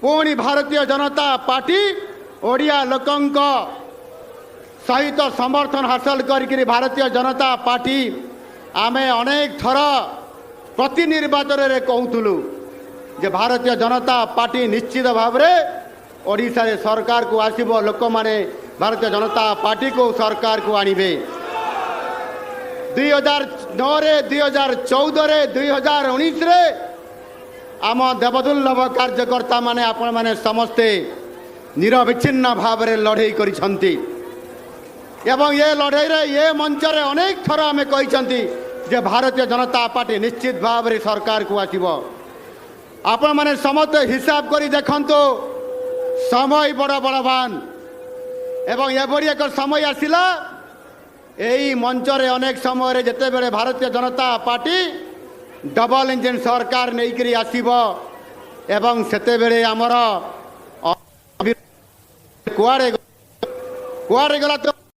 पुणी भारतीय जनता पार्टी ओडिया लोकंक सहित समर्थन हासिल करी भारतीय जनता पार्टी आमे अनेक थर प्रति निर्वाचन रे कहूलु जे भारतीय जनता पार्टी निश्चित भाव रे ओडिशा रे सरकार को आसीबो लोक माने भारतीय जनता पार्टी को सरकार को आनिबे 2009 रे 2014 रे 2019 रे आम देवदुर्लभ कार्यकर्ता माने आपण माने समस्ते निरविच्छिन्न भाव रे लड़ाई करिसंती एवं ये लड़ाई रे ये मंच रे अनेक थर आमे कहिसंती जे भारतीय जनता पार्टी निश्चित भाव रे सरकार को आसीबो आपण माने समस्त हिसाब करी देखंतो समय बड़ बड़वान एवं एभरी एक समय आसिला यही मंच रे अनेक समय रे जेते बेले Bharatiya Janata party double engine सरकार नहीं करी आसीबो एवं सेते बेले हमर कुआरे गला तो